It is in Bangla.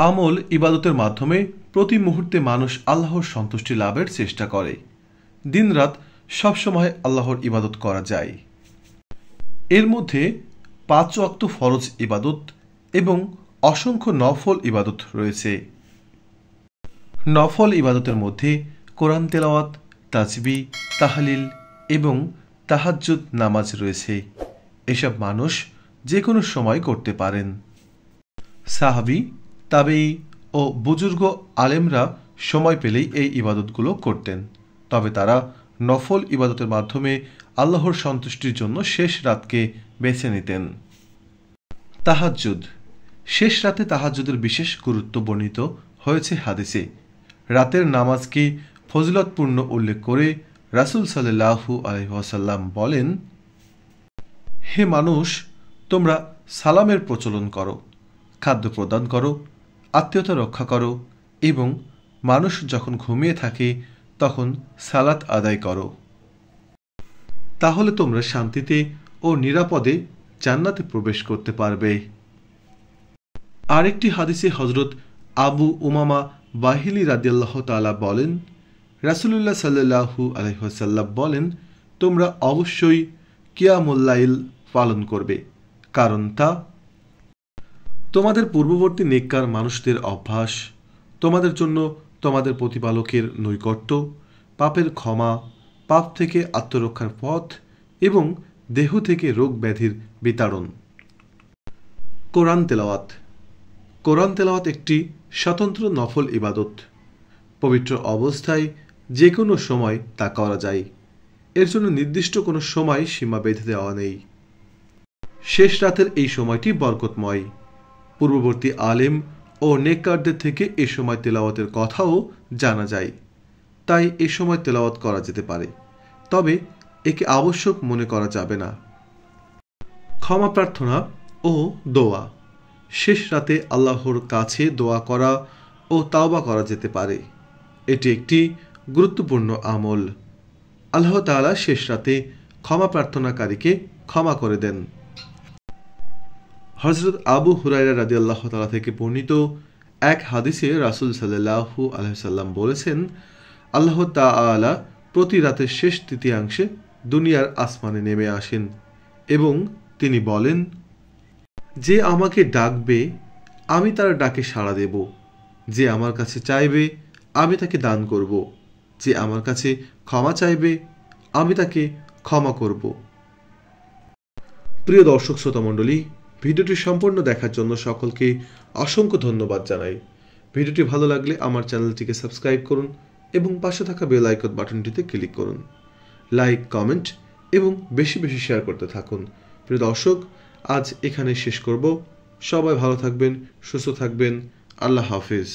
আমল ইবাদতের মাধ্যমে প্রতি মুহূর্তে মানুষ আল্লাহর সন্তুষ্টি লাভের চেষ্টা করে। দিনরাত সবসময় আল্লাহর ইবাদত করা যায়। এর মধ্যে 5 ওয়াক্ত ফরজ ইবাদত এবং অসংখ্য নফল ইবাদত রয়েছে। নফল ইবাদতের মধ্যে কোরআন তেলাওয়াত, তাসবিহ, তাহলিল এবং তাহাজ্জুদ নামাজ রয়েছে। এসব মানুষ যে কোনো সময় করতে পারেন। সাহাবী, তাবেঈ ও বুজুর্গ আলেমরা সময় পেলেই এই ইবাদতগুলো করতেন। তবে তারা নফল ইবাদতের মাধ্যমে আল্লাহর সন্তুষ্টির জন্য শেষ রাতকে বেছে নিতেন। তাহাজ্জুদ। শেষ রাতে তাহাজ্জুদের বিশেষ গুরুত্ব বর্ণিত হয়েছে হাদিসে। রাতের নামাজকে ফজিলতপূর্ণ উল্লেখ করে রাসূল সাল্লাল্লাহু আলাইহি ওয়াসাল্লাম বলেন, হে মানুষ, তোমরা সালামের প্রচলন করো, খাদ্য প্রদান করো, আত্মীয়তা রক্ষা করো এবং মানুষ যখন ঘুমিয়ে থাকে তখন সালাত আদায় করো। তাহলে তোমরা শান্তিতে ও নিরাপদে জান্নাতে প্রবেশ করতে পারবে। আরেকটি হাদিসে হযরত আবু উমামা বাহিলি রাদিয়াল্লাহু তাআলা বলেন, রাসূলুল্লাহ সাল্লাল্লাহু আলাইহি ওয়াসাল্লাম বলেন, তোমরা অবশ্যই কিয়ামুল লাইল পালন করবে, কারণ তা তোমাদের পূর্ববর্তী নেককার মানুষদের অভ্যাস, তোমাদের জন্য তোমাদের প্রতিপালকের নৈকট্য, পাপের ক্ষমা, পাপ থেকে আত্মরক্ষার পথ এবং দেহ থেকে রোগ ব্যাধির বিতাড়ন। কোরআন তেলাওয়াত। কোরআন তেলাওয়াত একটি স্বতন্ত্র নফল ইবাদত। পবিত্র অবস্থায় যে কোনো সময় তা করা যায়। এর জন্য নির্দিষ্ট কোনো সময় সীমা বেঁধে দেওয়া নেই। শেষ রাতের এই সময়টি বরকতময়। পূর্ববর্তী আলেম ও নেককারদের থেকে এ সময় তেলাওয়াতের কথাও জানা যায়। তাই এ সময় তেলাওয়াত করা যেতে পারে, তবে একে আবশ্যক মনে করা যাবে না। ক্ষমা প্রার্থনা ও দোয়া। শেষ রাতে আল্লাহর কাছে দোয়া করা ও তাওবা করা যেতে পারে। এটি একটি গুরুত্বপূর্ণ আমল। আল্লাহ তাআলা শেষ রাতে ক্ষমা প্রার্থনাকারীকে ক্ষমা করে দেন। হযরত আবু হুরায়রা রাদিয়াল্লাহু তাআলা থেকে বর্ণিত এক হাদিসে রাসূল সাল্লাল্লাহু আলাইহি ওয়াসাল্লাম বলেছেন, আল্লাহ তাআলা প্রতি রাতের শেষ তৃতীয়াংশে দুনিয়ার আসমানে নেমে আসেন এবং তিনি বলেন, যে আমাকে ডাকবে আমি তার ডাকে সাড়া দেব, যে আমার কাছে চাইবে আমি তাকে দান করব, যে আমার কাছে ক্ষমা চাইবে আমি তাকে ক্ষমা করব। প্রিয় দর্শক শ্রোতা মণ্ডলী, ভিডিওটি সম্পূর্ণ দেখার জন্য সকলকে অসংখ্য ধন্যবাদ জানাই। ভিডিওটি ভালো লাগলে আমার চ্যানেলটিকে সাবস্ক্রাইব করুন এবং পাশে থাকা বেল আইকন বাটনটিতে ক্লিক করুন। লাইক, কমেন্ট এবং বেশি বেশি শেয়ার করতে থাকুন। প্রিয় দর্শক, আজ এখানে শেষ করব। সবাই ভালো থাকবেন, সুস্থ থাকবেন। আল্লাহ হাফেজ।